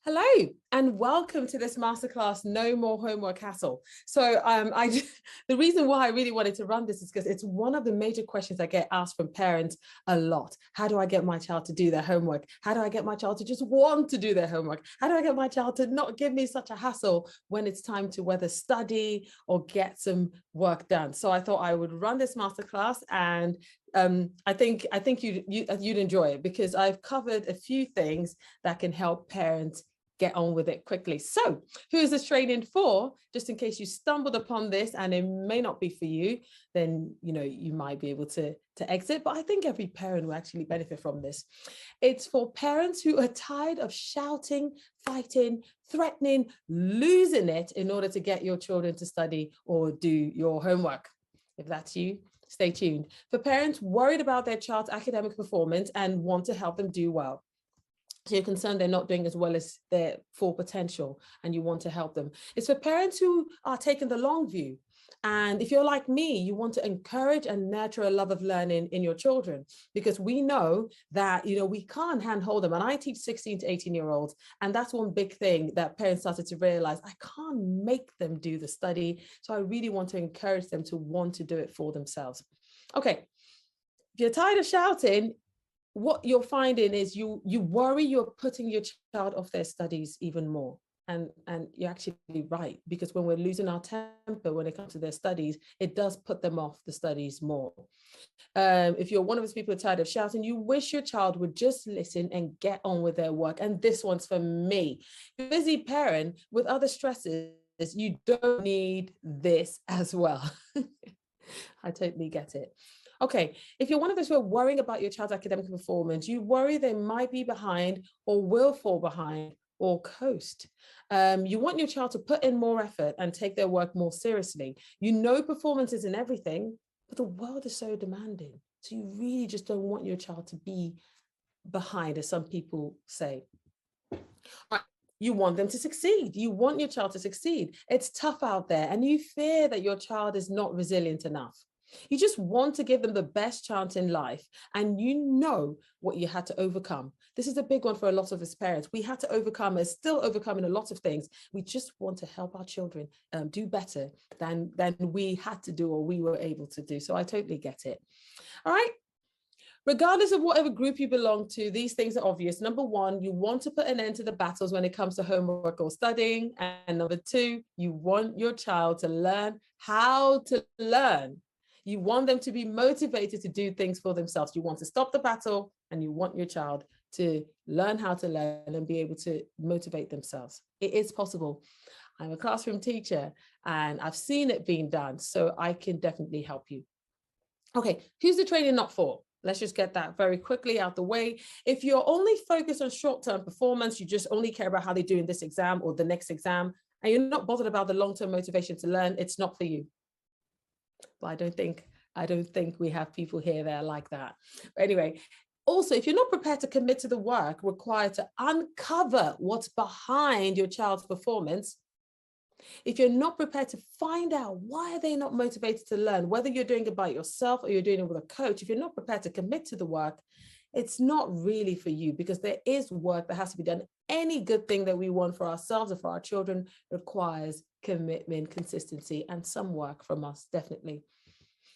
Hello and welcome to this masterclass, No More Homework Hassle. So the reason why I really wanted to run this is because it's one of the major questions I get asked from parents a lot. How do I get my child to do their homework? How do I get my child to just want to do their homework? How do I get my child to not give me such a hassle when it's time to whether study or get some work done? So I thought I would run this masterclass, and I think you'd enjoy it because I've covered a few things that can help parents get on with it quickly. So who is this training for? Just in case you stumbled upon this and it may not be for you, then you might be able to exit. But I think every parent will actually benefit from this. It's for parents who are tired of shouting, fighting, threatening, losing it in order to get your children to study or do your homework. If that's you, stay tuned. For parents worried about their child's academic performance and want to help them do well. So you're concerned they're not doing as well as their full potential and you want to help them. It's for parents who are taking the long view. And if you're like me, you want to encourage and nurture a love of learning in your children, because we know that, we can't handhold them. And I teach 16 to 18-year-olds. And that's one big thing that parents started to realize. I can't make them do the study. So I really want to encourage them to want to do it for themselves. Okay. If you're tired of shouting, what you're finding is you worry you're putting your child off their studies even more. And you're actually right, because when we're losing our temper when it comes to their studies, it does put them off the studies more. If you're one of those people who are tired of shouting, you wish your child would just listen and get on with their work. And this one's for me. Busy parent with other stresses, you don't need this as well. I totally get it. Okay, if you're one of those who are worrying about your child's academic performance, you worry they might be behind or will fall behind or coast. You want your child to put in more effort and take their work more seriously. Performance isn't everything, but the world is so demanding. So you really just don't want your child to be behind, as some people say. You want them to succeed. You want your child to succeed. It's tough out there, and you fear that your child is not resilient enough. You just want to give them the best chance in life, and you know what you had to overcome. This is a big one for a lot of us parents. We had to overcome, and still overcoming a lot of things. We just want to help our children do better than we had to do or we were able to do. So I totally get it. All right. Regardless of whatever group you belong to, these things are obvious. Number one, you want to put an end to the battles when it comes to homework or studying. And number two, you want your child to learn how to learn. You want them to be motivated to do things for themselves. You want to stop the battle, and you want your child to learn how to learn and be able to motivate themselves. It is possible. I'm a classroom teacher and I've seen it being done, so I can definitely help you. Okay, who's the training not for? Let's just get that very quickly out the way. If you're only focused on short-term performance, you just only care about how they do in this exam or the next exam, and you're not bothered about the long-term motivation to learn, it's not for you. But I don't think we have people here that are like that. But anyway, also, if you're not prepared to commit to the work required to uncover what's behind your child's performance, if you're not prepared to find out why are they not motivated to learn, whether you're doing it by yourself or you're doing it with a coach, if you're not prepared to commit to the work, it's not really for you, because there is work that has to be done. Any good thing that we want for ourselves or for our children requires commitment, consistency, and some work from us, definitely.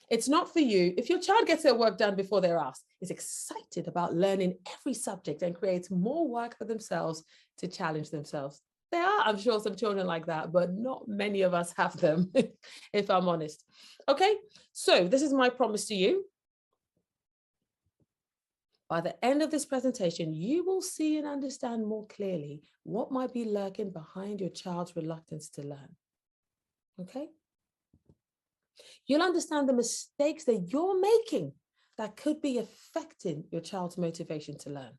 It's not for you if your child gets their work done before they're asked, is excited about learning every subject and creates more work for themselves to challenge themselves. There are, I'm sure, some children like that, but not many of us have them, if I'm honest. Okay, so this is my promise to you. By the end of this presentation, you will see and understand more clearly what might be lurking behind your child's reluctance to learn. Okay? You'll understand the mistakes that you're making that could be affecting your child's motivation to learn.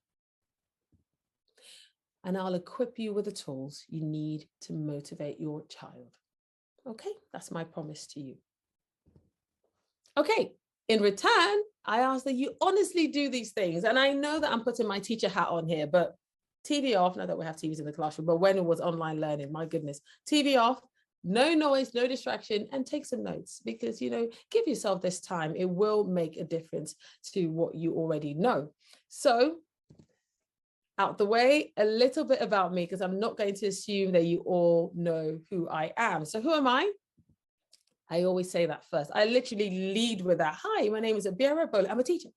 And I'll equip you with the tools you need to motivate your child. Okay, that's my promise to you. Okay, in return, I ask that you honestly do these things. And I know that I'm putting my teacher hat on here, but TV off, not that we have TVs in the classroom, but when it was online learning, my goodness, TV off, no noise, no distraction, and take some notes, because, give yourself this time. It will make a difference to what you already know. So out the way, a little bit about me, because I'm not going to assume that you all know who I am. So who am I? I always say that first. I literally lead with that. Hi, my name is Abira Bola. I'm a teacher.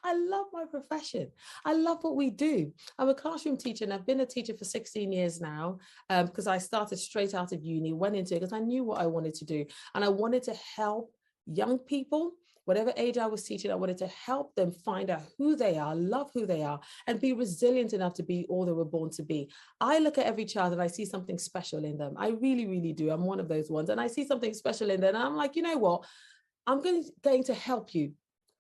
I love my profession. I love what we do. I'm a classroom teacher, and I've been a teacher for 16 years now, because I started straight out of uni, went into it because I knew what I wanted to do. And I wanted to help young people, whatever age I was teaching. I wanted to help them find out who they are, love who they are, and be resilient enough to be all they were born to be. I look at every child and I see something special in them. I really, really do. I'm one of those ones. And I see something special in them. And I'm like, you know what? I'm going to help you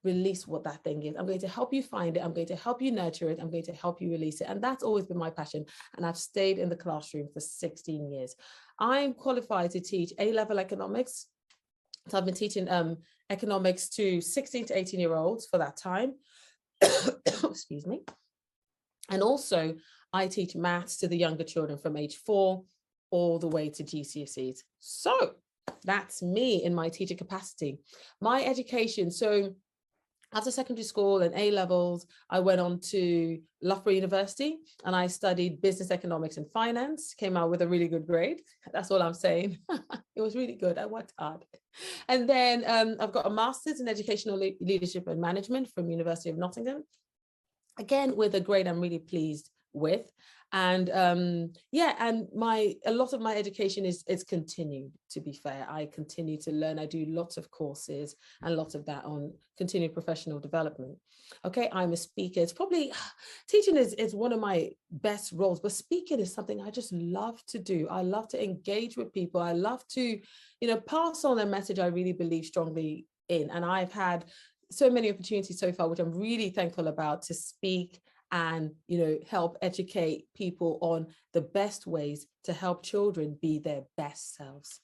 release what that thing is. I'm going to help you find it. I'm going to help you nurture it. I'm going to help you release it. And that's always been my passion. And I've stayed in the classroom for 16 years. I'm qualified to teach A-level economics. So I've been teaching economics to 16 to 18-year-olds for that time. Excuse me. And also I teach maths to the younger children from age 4 all the way to GCSEs. So that's me in my teacher capacity. My education, so after secondary school and A-levels, I went on to Loughborough University and I studied business economics and finance, came out with a really good grade. That's all I'm saying. It was really good. I worked hard. And then I've got a master's in educational leadership and management from University of Nottingham. Again, with a grade I'm really pleased with. And yeah, and a lot of my education is continued, to be fair. I continue to learn. I do lots of courses and lots of that on continued professional development. Okay, I'm a speaker. It's probably, teaching is one of my best roles, but speaking is something I just love to do. I love to engage with people. I love to, pass on a message I really believe strongly in. And I've had so many opportunities so far, which I'm really thankful about, to speak and help educate people on the best ways to help children be their best selves.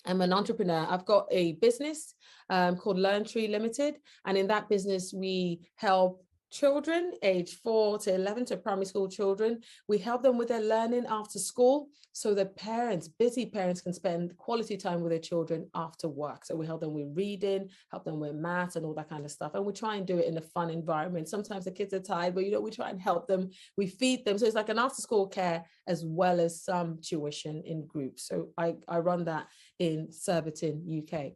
I'm an entrepreneur. I've got a business called Learn Tree Limited, and in that business we help children age 4 to 11, to primary school children. We help them with their learning after school, so that parents, busy parents, can spend quality time with their children after work. So we help them with reading, help them with maths and all that kind of stuff. And we try and do it in a fun environment. Sometimes the kids are tired, but we try and help them. We feed them. So it's like an after school care as well as some tuition in groups. So I run that in Surbiton, UK.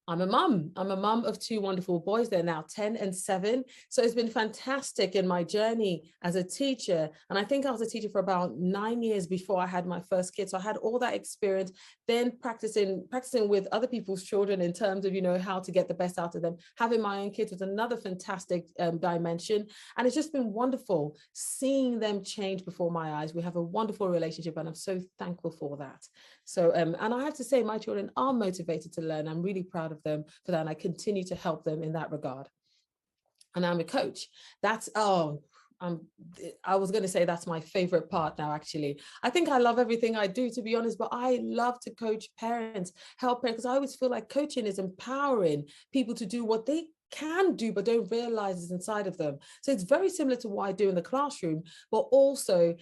I'm a mum. I'm a mum of 2 wonderful boys. They're now 10 and 7. So it's been fantastic in my journey as a teacher. And I think I was a teacher for about 9 years before I had my first kid. So I had all that experience, then practicing with other people's children in terms of, how to get the best out of them. Having my own kids was another fantastic dimension. And it's just been wonderful seeing them change before my eyes. We have a wonderful relationship and I'm so thankful for that. So, and I have to say my children are motivated to learn. I'm really proud of them for that. And I continue to help them in that regard. And I'm a coach. That's, I was going to say that's my favorite part now, actually. I think I love everything I do, to be honest, but I love to coach parents, help parents, because I always feel like coaching is empowering people to do what they can do but don't realize is inside of them. So it's very similar to what I do in the classroom, but also,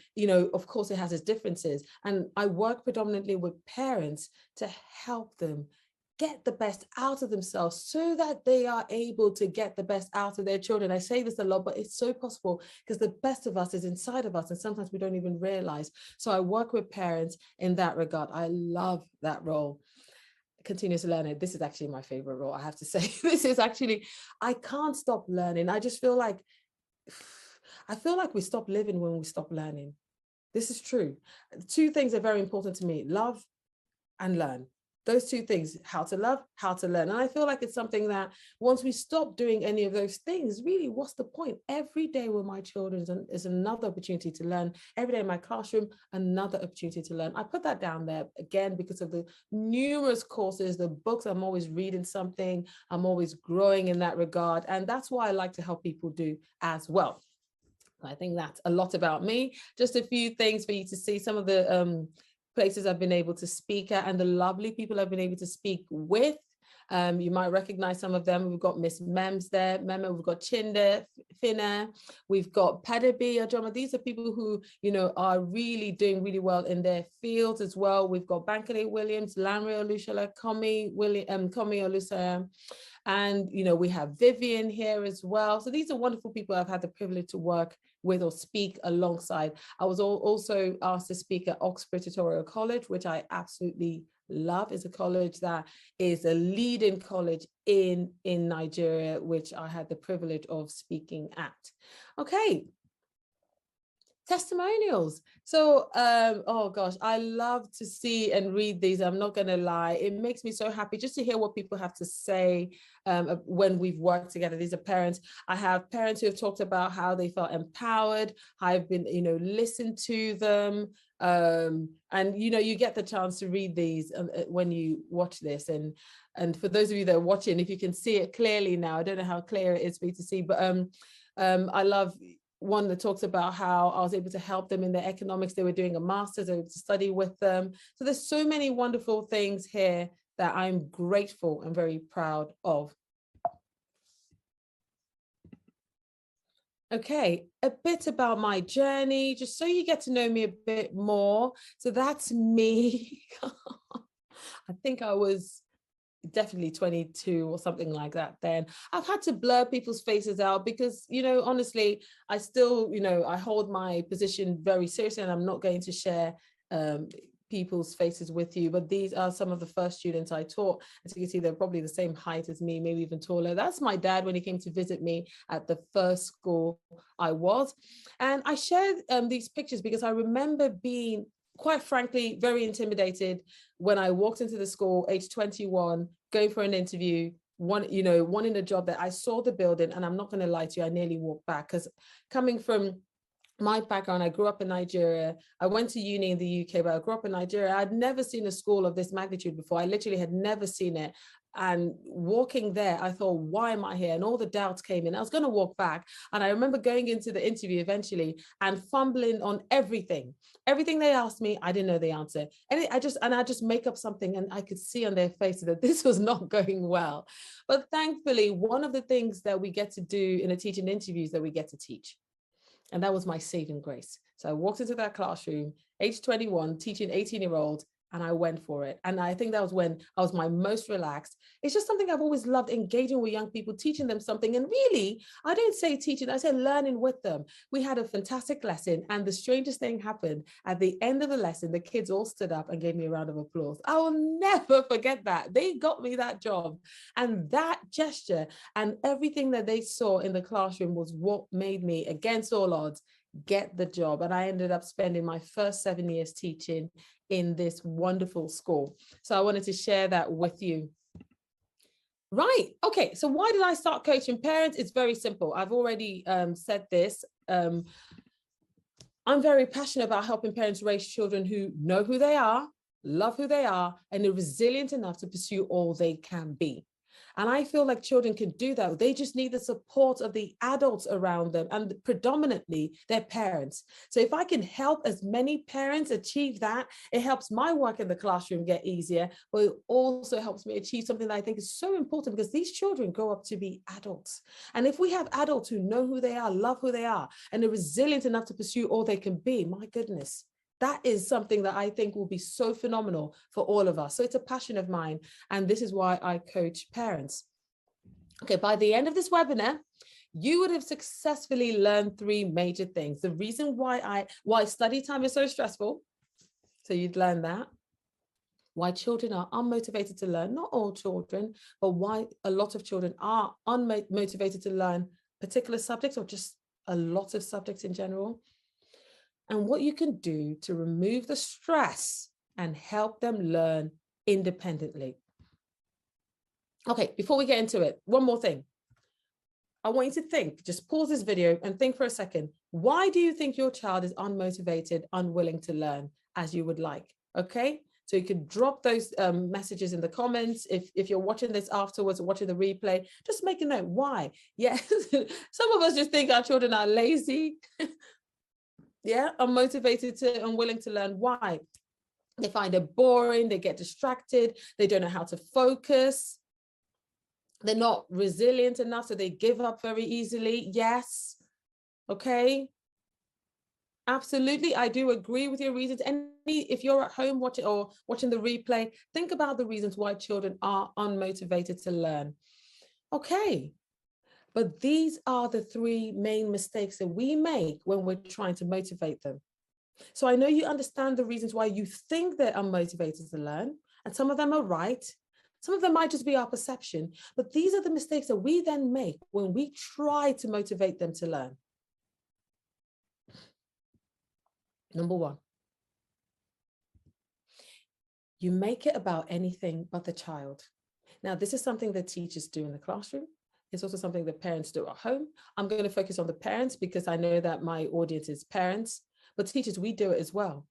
of course it has its differences. And I work predominantly with parents to help them get the best out of themselves so that they are able to get the best out of their children. I say this a lot, but it's so possible because the best of us is inside of us and sometimes we don't even realize. So I work with parents in that regard. I love that role. Continuous learning. This is actually my favorite role, I have to say. This is actually, I can't stop learning. I just feel like we stop living when we stop learning. This is true. 2 things are very important to me: love and learn. Those 2 things, how to love, how to learn. And I feel like it's something that once we stop doing any of those things, really, what's the point? Every day with my children is another opportunity to learn. Every day in my classroom, another opportunity to learn. I put that down there again because of the numerous courses, the books. I'm always reading something. I'm always growing in that regard. And that's why I like to help people do as well. I think that's a lot about me. Just a few things for you to see, some of the places I've been able to speak at and the lovely people I've been able to speak with. You might recognize some of them. We've got Miss Mems there, Memo, we've got Chinda, Finna, we've got Padabi, Ajoma. These are people who, you know, are really doing really well in their fields as well. We've got Bankole Williams, Lanre Olushola, Komi Olusa, and, you know, we have Vivian here as well. So these are wonderful people I've had the privilege to work with or speak alongside. I was also asked to speak at Oxford Tutorial College, which I absolutely love. Is a college that is a leading college in Nigeria, which I had the privilege of speaking at. Okay. Testimonials. So, oh gosh, I love to see and read these. I'm not going to lie. It makes me so happy just to hear what people have to say when we've worked together. These are parents. I have parents who have talked about how they felt empowered. I've been, you know, listened to them. And, you know, you get the chance to read these when you watch this. And for those of you that are watching, if you can see it clearly now, I don't know how clear it is for you to see, but I love one that talks about how I was able to help them in their economics. They were doing a master's, I was able to study with them. So there's so many wonderful things here that I'm grateful and very proud of. Okay, a bit about my journey, just so you get to know me a bit more. So that's me. I think I was definitely 22 or something like that then. I've had to blur people's faces out because, you know, honestly, I still, you know, I hold my position very seriously, and I'm not going to share people's faces with you, but these are some of the first students I taught. As you can see, they're probably the same height as me, maybe even taller. That's my dad when he came to visit me at the first school I was. And I shared these pictures because I remember being, quite frankly, very intimidated when I walked into the school, age 21, going for an interview, wanting a job. That I saw the building, and I'm not going to lie to you, I nearly walked back, because coming from my background, I grew up in Nigeria. I went to uni in the UK, but I grew up in Nigeria. I'd never seen a school of this magnitude before. I literally had never seen it. And walking there, I thought, why am I here? And all the doubts came in. I was going to walk back. And I remember going into the interview eventually and fumbling on everything. Everything they asked me, I didn't know the answer. And I just make up something, and I could see on their faces that this was not going well. But thankfully, one of the things that we get to do in a teaching interview is that we get to teach. And that was my saving grace. So I walked into that classroom, age 21, teaching 18-year-olds, and I went for it. And I think that was when I was my most relaxed. It's just something I've always loved, engaging with young people, teaching them something. And really, I don't say teaching, I say learning with them. We had a fantastic lesson, and the strangest thing happened. At the end of the lesson, the kids all stood up and gave me a round of applause. I will never forget that. They got me that job. And that gesture and everything that they saw in the classroom was what made me, against all odds, get the job. And I ended up spending my first 7 years teaching in this wonderful school. So I wanted to share that with you. Right. Okay. So why did I start coaching parents? It's very simple. I've already said this. I'm very passionate about helping parents raise children who know who they are, love who they are, and are resilient enough to pursue all they can be. And I feel like children can do that. They just need the support of the adults around them, and predominantly their parents. So if I can help as many parents achieve that, it helps my work in the classroom get easier, but it also helps me achieve something that I think is so important, because these children grow up to be adults. And if we have adults who know who they are, love who they are, and are resilient enough to pursue all they can be, my goodness, that is something that I think will be so phenomenal for all of us. So it's a passion of mine. And this is why I coach parents. Okay, by the end of this webinar, you would have successfully learned 3 major things. The reason why study time is so stressful. So you'd learn that. Why children are unmotivated to learn, not all children, but why a lot of children are unmotivated to learn particular subjects, or just a lot of subjects in general. And what you can do to remove the stress and help them learn independently. Okay, before we get into it, one more thing. I want you to think, just pause this video and think for a second. Why do you think your child is unmotivated, unwilling to learn as you would like? Okay, so you can drop those messages in the comments. If you're watching this afterwards or watching the replay, just make a note. Why? Yeah, some of us just think our children are lazy. Yeah, unmotivated to unwilling to learn. Why? They find it boring, they get distracted, they don't know how to focus. They're not resilient enough, so they give up very easily. Yes. Okay. Absolutely. I do agree with your reasons. If you're at home watching or watching the replay, think about the reasons why children are unmotivated to learn. Okay. But these are the three main mistakes that we make when we're trying to motivate them. So I know you understand the reasons why you think they're unmotivated to learn, and some of them are right. Some of them might just be our perception, but these are the mistakes that we then make when we try to motivate them to learn. Number one, you make it about anything but the child. Now, this is something that teachers do in the classroom. It's also something that parents do at home. I'm going to focus on the parents because I know that my audience is parents, but teachers, we do it as well.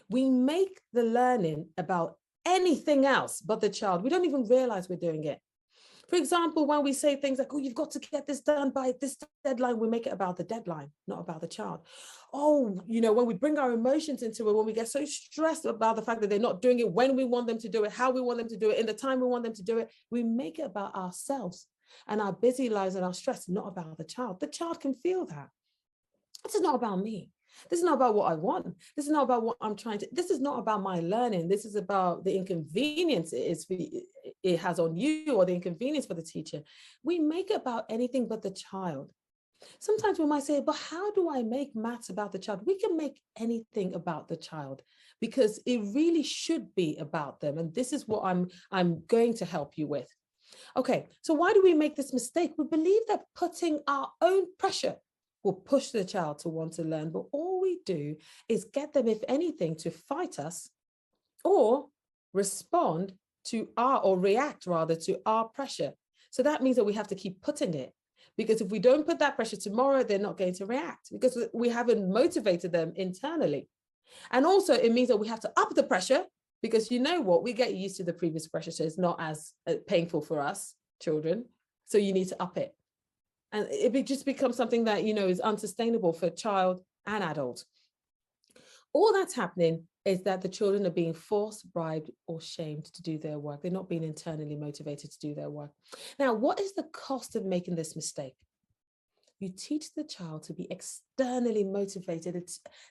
We make the learning about anything else but the child. We don't even realize we're doing it. For example, when we say things like, oh, you've got to get this done by this deadline, we make it about the deadline, not about the child. Oh, when we bring our emotions into it, when we get so stressed about the fact that they're not doing it when we want them to do it, how we want them to do it, in the time we want them to do it, we make it about ourselves and our busy lives and our stress, not about the child. The child can feel that. This is not about me. This is not about what I want. This is not about what I'm trying to, this is not about my learning. This is about the inconvenience it has on you, or the inconvenience for the teacher. We make it about anything but the child. Sometimes we might say, but how do I make maths about the child? We can make anything about the child because it really should be about them. And this is what I'm going to help you with. Okay, so why do we make this mistake? We believe that putting our own pressure will push the child to want to learn, but all we do is get them, if anything, to fight us or respond to or react rather to our pressure. So that means that we have to keep putting it, because if we don't put that pressure tomorrow, they're not going to react because we haven't motivated them internally. And also it means that we have to up the pressure, because you know what, we get used to the previous pressure, so it's not as painful for us children. So you need to up it. And it just becomes something that, is unsustainable for child and adult. All that's happening is that the children are being forced, bribed, or shamed to do their work. They're not being internally motivated to do their work. Now, what is the cost of making this mistake? You teach the child to be externally motivated.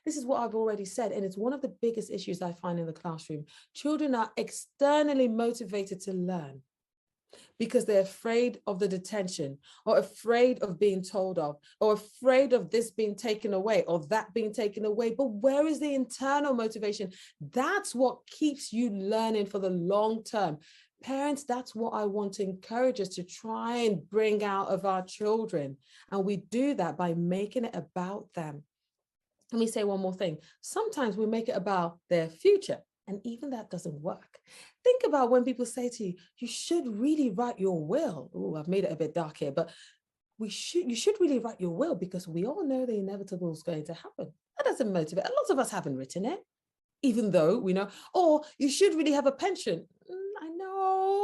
This is what I've already said, and it's one of the biggest issues I find in the classroom. Children are externally motivated to learn because they're afraid of the detention, or afraid of being told off, or afraid of this being taken away, or that being taken away. But where is the internal motivation? That's what keeps you learning for the long term. Parents, that's what I want to encourage us to try and bring out of our children. And we do that by making it about them. Let me say one more thing. Sometimes we make it about their future, and even that doesn't work. Think about when people say to you, you should really write your will. Oh, I've made it a bit dark here, but you should really write your will, because we all know the inevitable is going to happen. That doesn't motivate. A lot of us haven't written it, even though we know, or you should really have a pension.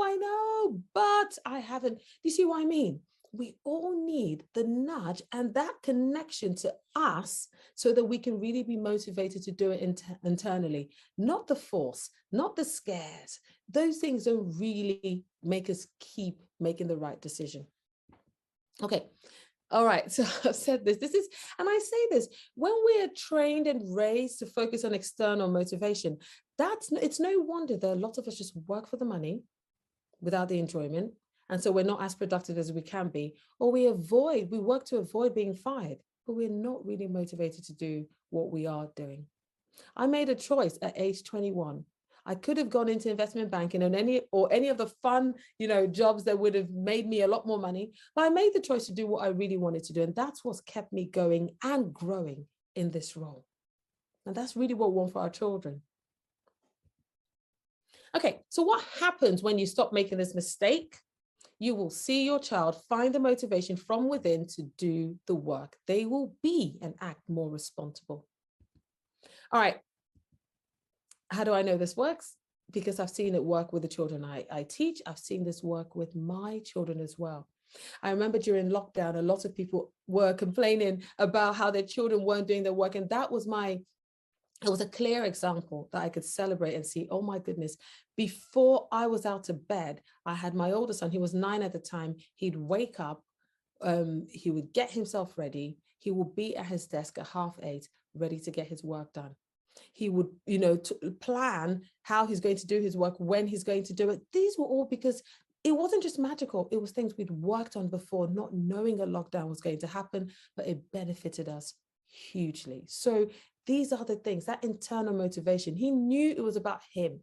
I know, but I haven't. Do you see what I mean? We all need the nudge and that connection to us so that we can really be motivated to do it internally, not the force, not the scares. Those things don't really make us keep making the right decision. Okay. All right, so I've said this is, and I say this, when we are trained and raised to focus on external motivation, it's no wonder that a lot of us just work for the money without the enjoyment. And so we're not as productive as we can be, or we work to avoid being fired, but we're not really motivated to do what we are doing. I made a choice at age 21. I could have gone into investment banking and any of the fun, jobs that would have made me a lot more money. But I made the choice to do what I really wanted to do. And that's what's kept me going and growing in this role. And that's really what we want for our children. Okay, so what happens when you stop making this mistake? You will see your child find the motivation from within to do the work. They will be and act more responsible. All right. How do I know this works? Because I've seen it work with the children I teach. I've seen this work with my children as well. I remember during lockdown, a lot of people were complaining about how their children weren't doing their work. And that was my It was a clear example that I could celebrate and see, oh my goodness, before I was out of bed, I had my older son, he was 9 at the time, he'd wake up, he would get himself ready, he would be at his desk at 8:30, ready to get his work done. He would, plan how he's going to do his work, when he's going to do it. These were all because it wasn't just magical, it was things we'd worked on before, not knowing a lockdown was going to happen, but it benefited us hugely. So these are the things, that internal motivation. He knew it was about him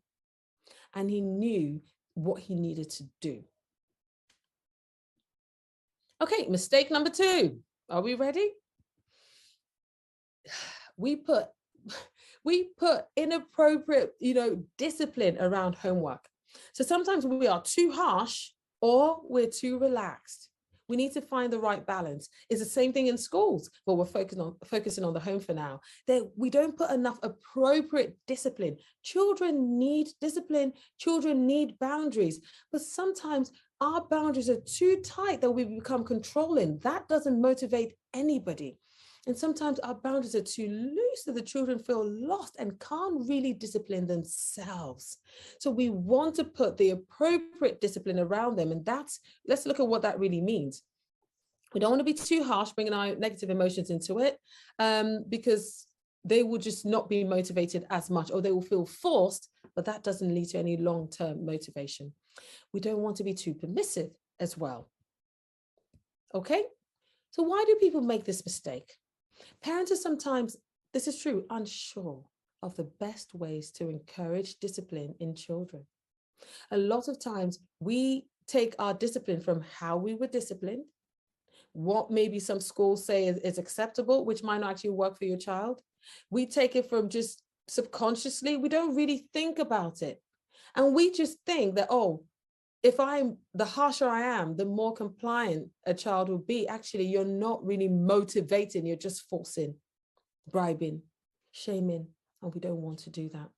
and he knew what he needed to do. Okay, mistake number 2. Are we ready? We put inappropriate, discipline around homework. So sometimes we are too harsh or we're too relaxed. We need to find the right balance. It's the same thing in schools, but we're focusing on the home for now. We don't put enough appropriate discipline. Children need discipline. Children need boundaries. But sometimes our boundaries are too tight that we become controlling. That doesn't motivate anybody. And sometimes our boundaries are too loose that the children feel lost and can't really discipline themselves. So we want to put the appropriate discipline around them. And let's look at what that really means. We don't want to be too harsh, bringing our negative emotions into it, because they will just not be motivated as much, or they will feel forced, but that doesn't lead to any long-term motivation. We don't want to be too permissive as well. Okay, so why do people make this mistake? Parents are sometimes, this is true, unsure of the best ways to encourage discipline in children. A lot of times we take our discipline from how we were disciplined, what maybe some schools say is acceptable, which might not actually work for your child. We take it from just subconsciously, we don't really think about it. And we just think that, the harsher I am, the more compliant a child will be. Actually, you're not really motivating, you're just forcing, bribing, shaming, and we don't want to do that.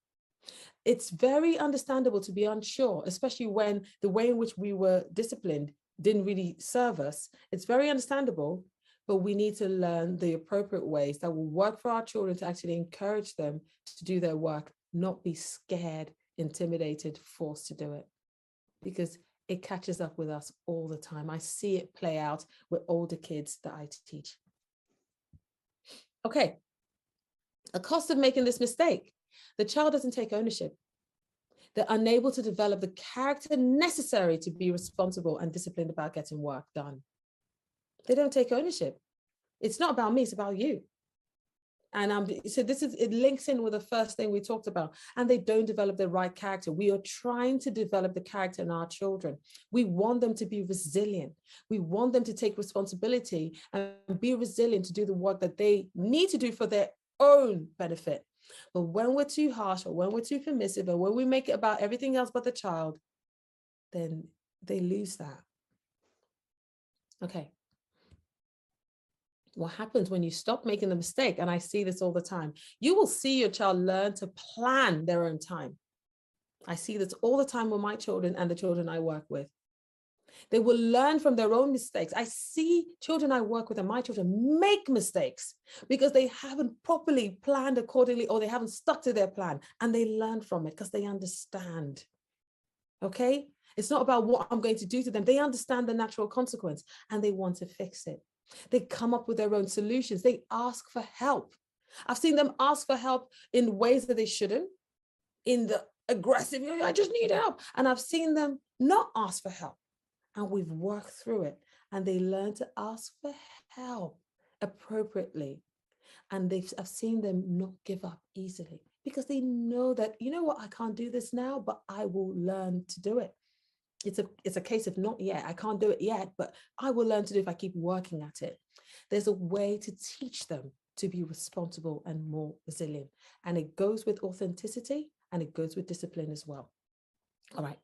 It's very understandable to be unsure, especially when the way in which we were disciplined didn't really serve us. It's very understandable, but we need to learn the appropriate ways that will work for our children to actually encourage them to do their work, not be scared, intimidated, forced to do it. Because it catches up with us all the time. I see it play out with older kids that I teach. Okay, a cost of making this mistake. The child doesn't take ownership. They're unable to develop the character necessary to be responsible and disciplined about getting work done. They don't take ownership. It's not about me, it's about you. And so it links in with the first thing we talked about, and they don't develop the right character. We are trying to develop the character in our children. We want them to be resilient. We want them to take responsibility and be resilient to do the work that they need to do for their own benefit. But when we're too harsh, or when we're too permissive, or when we make it about everything else but the child, then they lose that. Okay. What happens when you stop making the mistake, and I see this all the time, you will see your child learn to plan their own time. I see this all the time with my children and the children I work with. They will learn from their own mistakes. I see children I work with and my children make mistakes because they haven't properly planned accordingly, or they haven't stuck to their plan, and they learn from it because they understand. Okay? It's not about what I'm going to do to them. They understand the natural consequence and they want to fix it. They come up with their own solutions. They ask for help. I've seen them ask for help in ways that they shouldn't, in the aggressive, I just need help. And I've seen them not ask for help. And we've worked through it. And they learn to ask for help appropriately. And I've seen them not give up easily because they know that, you know what, I can't do this now, but I will learn to do it. It's a case of not yet. I can't do it yet, but I will learn to do it if I keep working at it. There's a way to teach them to be responsible and more resilient. And it goes with authenticity and it goes with discipline as well. All right.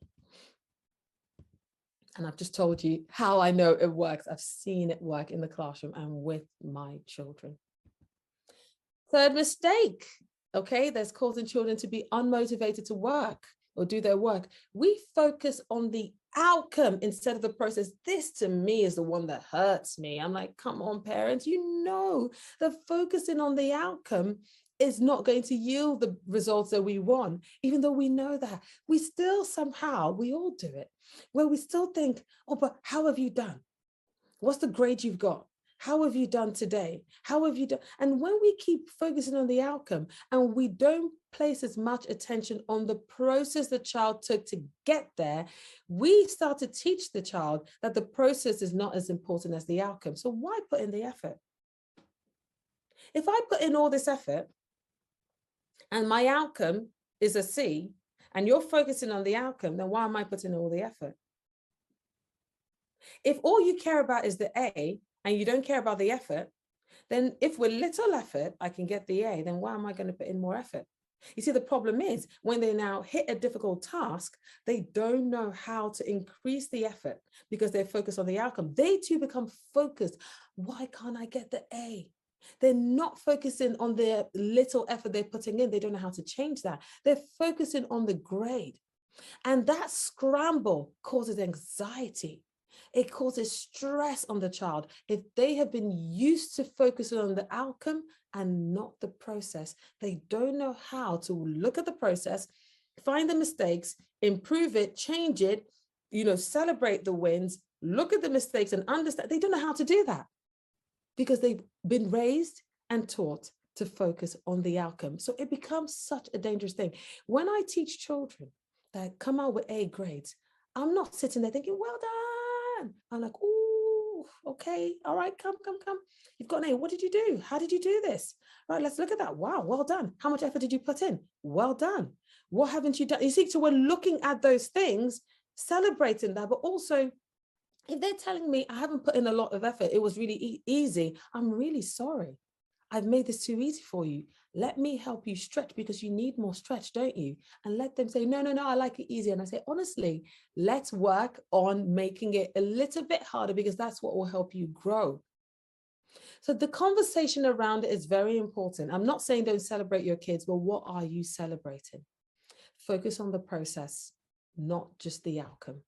And I've just told you how I know it works. I've seen it work in the classroom and with my children. Third mistake, okay, that's causing children to be unmotivated to work or do their work. We focus on the outcome instead of the process. This to me is the one that hurts me. I'm like, come on, parents, you know that focusing on the outcome is not going to yield the results that we want. Even though we know that, we still somehow, we all do it, where we still think, oh, but how have you done? What's the grade you've got? How have you done today? How have you done? And when we keep focusing on the outcome and we don't place as much attention on the process the child took to get there, we start to teach the child that the process is not as important as the outcome. So why put in the effort? If I put in all this effort and my outcome is a C, and you're focusing on the outcome, then why am I putting in all the effort? If all you care about is the A and you don't care about the effort, then if with little effort, I can get the A, then why am I going to put in more effort? You see, the problem is when they now hit a difficult task, they don't know how to increase the effort because they're focused on the outcome. They too become focused. Why can't I get the A? They're not focusing on the little effort they're putting in. They don't know how to change that. They're focusing on the grade. And that scramble causes anxiety. It causes stress on the child if they have been used to focusing on the outcome and not the process. They don't know how to look at the process, find the mistakes, improve it, change it, celebrate the wins, look at the mistakes and understand. They don't know how to do that because they've been raised and taught to focus on the outcome. So it becomes such a dangerous thing. When I teach children that come out with A grades, I'm not sitting there thinking, well done. I'm like, oh, okay, all right, come. You've got an A. What did you do? How did you do this? Right, let's look at that. Wow, well done. How much effort did you put in? Well done. What haven't you done? You see, so we're looking at those things, celebrating that, but also if they're telling me I haven't put in a lot of effort, it was really easy, I'm really sorry. I've made this too easy for you. Let me help you stretch because you need more stretch, don't you? And let them say, no, I like it easy. And I say, honestly, let's work on making it a little bit harder because that's what will help you grow. So the conversation around it is very important. I'm not saying don't celebrate your kids, but what are you celebrating? Focus on the process, not just the outcome.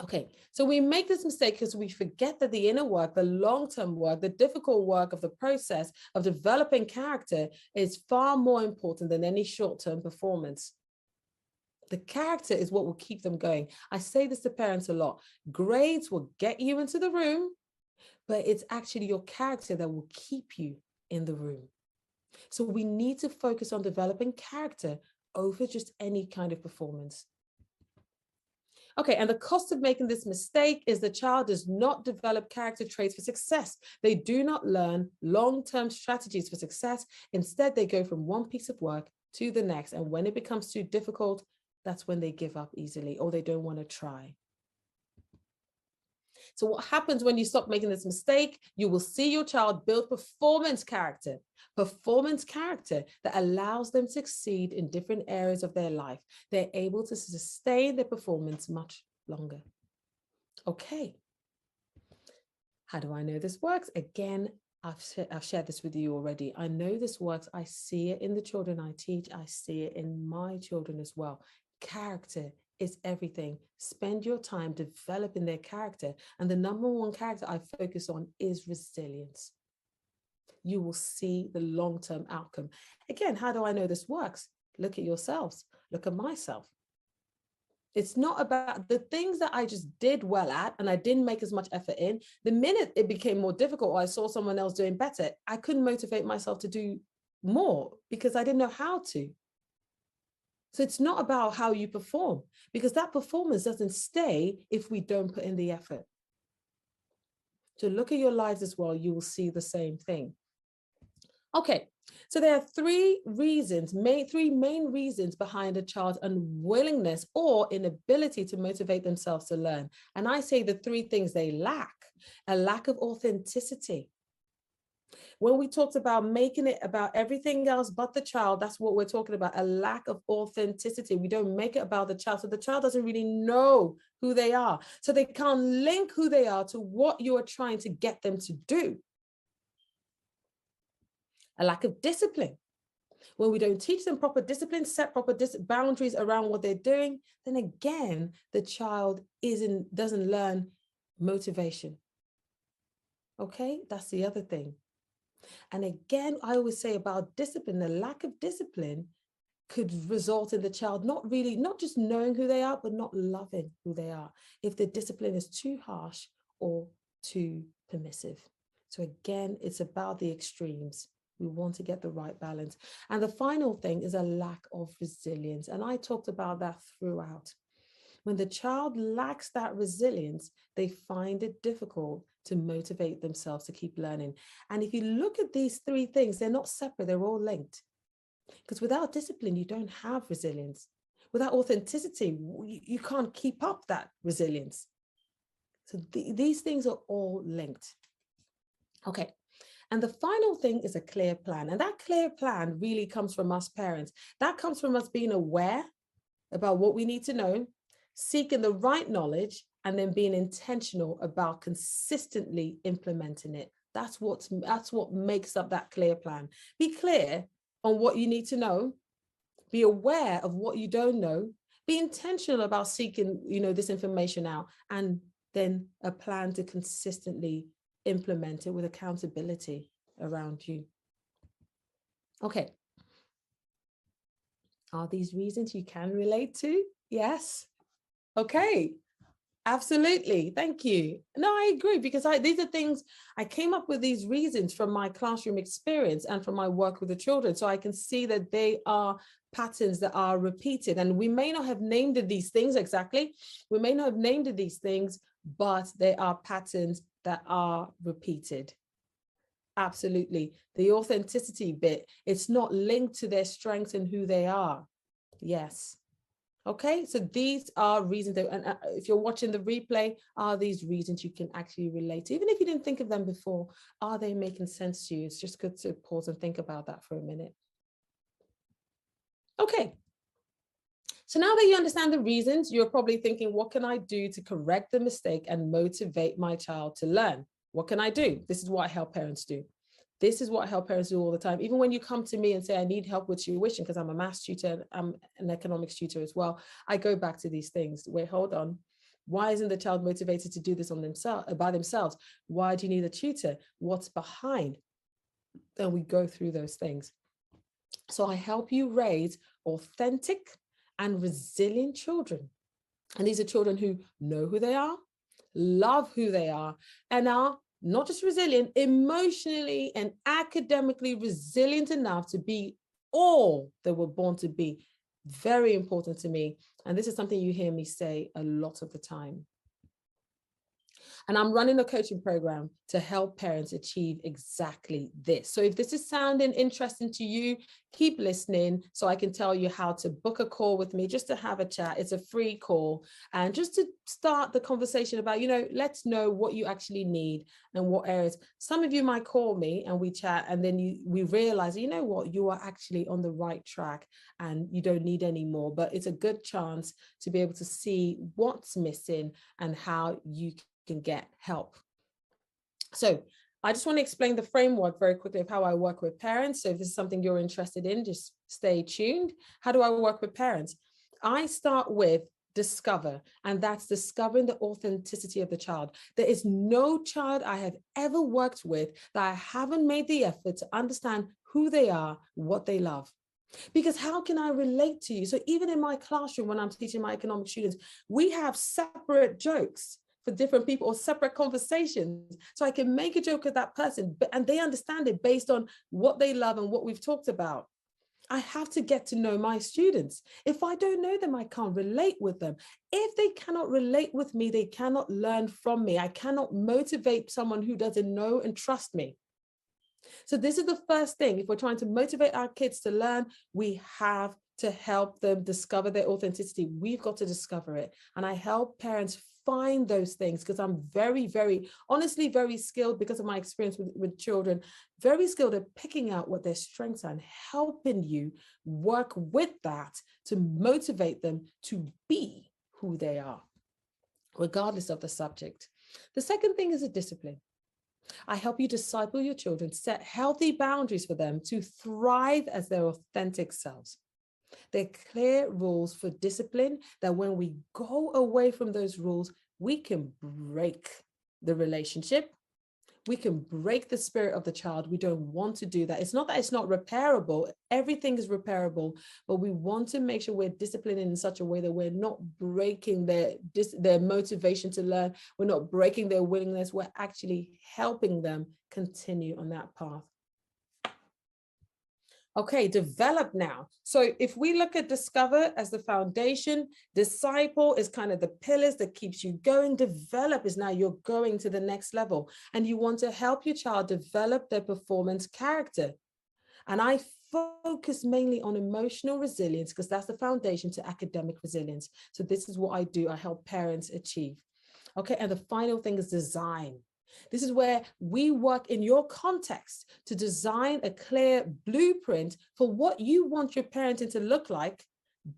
Okay, so we make this mistake because we forget that the inner work, the long-term work, the difficult work of the process of developing character is far more important than any short-term performance. The character is what will keep them going. I say this to parents a lot. Grades will get you into the room, but it's actually your character that will keep you in the room. So we need to focus on developing character over just any kind of performance. Okay, and the cost of making this mistake is the child does not develop character traits for success. They do not learn long-term strategies for success. Instead, they go from one piece of work to the next. And when it becomes too difficult, that's when they give up easily or they don't want to try. So what happens when you stop making this mistake? You will see your child build performance character that allows them to succeed in different areas of their life. They're able to sustain their performance much longer. Okay. How do I know this works? Again, I've shared this with you already. I know this works. I see it in the children I teach. I see it in my children as well. Character is everything. Spend your time developing their character. And the number one character I focus on is resilience. You will see the long-term outcome. Again, how do I know this works? Look at yourselves. Look at myself. It's not about the things that I just did well at and I didn't make as much effort in. The minute it became more difficult or I saw someone else doing better, I couldn't motivate myself to do more because I didn't know how to. So it's not about how you perform because that performance doesn't stay if we don't put in the effort. So look at your lives as well. You will see the same thing. Okay, so there are three main reasons behind a child's unwillingness or inability to motivate themselves to learn. And I say the three things they lack: a lack of authenticity. When we talked about making it about everything else but the child, that's what we're talking about, a lack of authenticity. We don't make it about the child. So the child doesn't really know who they are. So they can't link who they are to what you are trying to get them to do. A lack of discipline. When we don't teach them proper discipline, set proper boundaries around what they're doing, then again, the child doesn't learn motivation. Okay, that's the other thing. And again, I always say about discipline, the lack of discipline could result in the child not just knowing who they are, but not loving who they are if the discipline is too harsh or too permissive. So again, it's about the extremes. We want to get the right balance. And the final thing is a lack of resilience. And I talked about that throughout. When the child lacks that resilience, they find it difficult to motivate themselves to keep learning. And if you look at these three things, they're not separate, they're all linked. Because without discipline, you don't have resilience. Without authenticity, you can't keep up that resilience. So these things are all linked. Okay. And the final thing is a clear plan. And that clear plan really comes from us parents. That comes from us being aware about what we need to know, seeking the right knowledge, and then being intentional about consistently implementing it. That's what makes up that clear plan. Be clear on what you need to know, be aware of what you don't know, be intentional about seeking, this information out, and then a plan to consistently implement it with accountability around you. Okay. Are these reasons you can relate to? Yes. Okay. Absolutely. Thank you. No, I agree, because these are things I came up with, these reasons from my classroom experience and from my work with the children. So I can see that they are patterns that are repeated, and we may not have named these things exactly. We may not have named these things, but they are patterns that are repeated. Absolutely. The authenticity bit, it's not linked to their strengths and who they are. Yes. Okay, so these are reasons that, and if you're watching the replay, are these reasons you can actually relate to? Even if you didn't think of them before, are they making sense to you? It's just good to pause and think about that for a minute. Okay, so now that you understand the reasons, you're probably thinking, what can I do to correct the mistake and motivate my child to learn? What can I do? This is what I help parents do. This is what I help parents do all the time. Even when you come to me and say, I need help with tuition, because I'm a maths tutor, I'm an economics tutor as well, I go back to these things. Wait, hold on. Why isn't the child motivated to do this by themselves? Why do you need a tutor? What's behind? And we go through those things. So I help you raise authentic and resilient children. And these are children who know who they are, love who they are, and are not just resilient, emotionally and academically resilient enough to be all they were born to be. Very important to me. And this is something you hear me say a lot of the time. And I'm running a coaching program to help parents achieve exactly this. So if this is sounding interesting to you, keep listening so I can tell you how to book a call with me, just to have a chat. It's a free call. And just to start the conversation about, let's know what you actually need and what areas. Some of you might call me and we chat, and then we realize, you know what, you are actually on the right track and you don't need any more. But it's a good chance to be able to see what's missing and how you can get help. So I just want to explain the framework very quickly of how I work with parents. So if this is something you're interested in, just stay tuned. How do I work with parents? I start with discover, and that's discovering the authenticity of the child. There is no child I have ever worked with that I haven't made the effort to understand who they are, what they love. Because how can I relate to you? So even in my classroom, when I'm teaching my economic students, we have separate jokes for different people or separate conversations. So I can make a joke with that person, and they understand it based on what they love and what we've talked about. I have to get to know my students. If I don't know them, I can't relate with them. If they cannot relate with me, they cannot learn from me. I cannot motivate someone who doesn't know and trust me. So this is the first thing. If we're trying to motivate our kids to learn, we have to help them discover their authenticity. We've got to discover it. And I help parents find those things, because I'm very, very, honestly, very skilled, because of my experience with children, very skilled at picking out what their strengths are and helping you work with that to motivate them to be who they are, regardless of the subject. The second thing is a discipline. I help you disciple your children, set healthy boundaries for them to thrive as their authentic selves. They're clear rules for discipline that when we go away from those rules, we can break the relationship. We can break the spirit of the child. We don't want to do that. It's not that it's not repairable. Everything is repairable, but we want to make sure we're disciplined in such a way that we're not breaking their motivation to learn. We're not breaking their willingness. We're actually helping them continue on that path. Okay, develop now. So if we look at discover as the foundation, disciple is kind of the pillars that keeps you going. Develop is now you're going to the next level and you want to help your child develop their performance character. And I focus mainly on emotional resilience because that's the foundation to academic resilience. So this is what I do. I help parents achieve. Okay, and the final thing is design. This is where we work in your context to design a clear blueprint for what you want your parenting to look like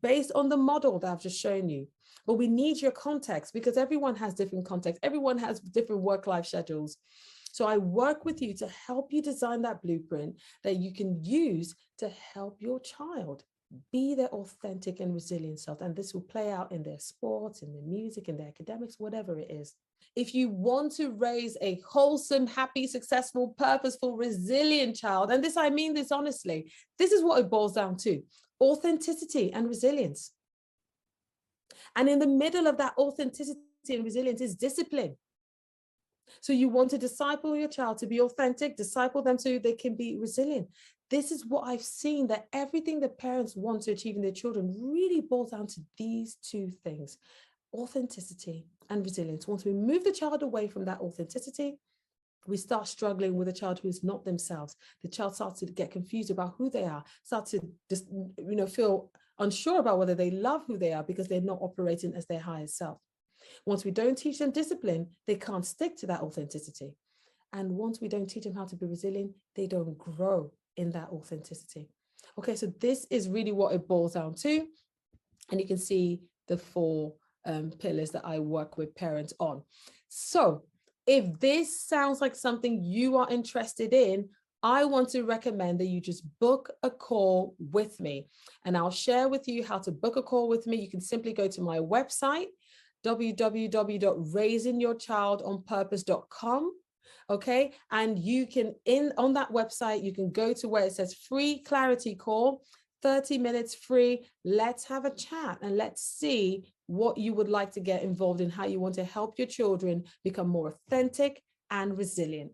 based on the model that I've just shown you. But we need your context because everyone has different contexts. Everyone has different work-life schedules. So I work with you to help you design that blueprint that you can use to help your child be their authentic and resilient self. And this will play out in their sports, in their music, in their academics, whatever it is. If you want to raise a wholesome, happy, successful, purposeful, resilient child, and I mean this honestly, this is what it boils down to: authenticity and resilience. And in the middle of that authenticity and resilience is discipline. So you want to disciple your child to be authentic, disciple them so they can be resilient. This is what I've seen, that everything that parents want to achieve in their children really boils down to these two things: authenticity and resilience. Once we move the child away from that authenticity, we start struggling with a child who is not themselves. The child starts to get confused about who they are, start to just, feel unsure about whether they love who they are because they're not operating as their highest self. Once we don't teach them discipline, they can't stick to that authenticity. And once we don't teach them how to be resilient, they don't grow in that authenticity. Okay, so this is really what it boils down to. And you can see the four pillars that I work with parents on. So if this sounds like something you are interested in, I want to recommend that you just book a call with me. And I'll share with you how to book a call with me. You can simply go to my website, www.raisingyourchildonpurpose.com. Okay, and you can, on that website, you can go to where it says free clarity call, 30 minutes free. Let's have a chat and let's see what you would like to get involved in, how you want to help your children become more authentic and resilient.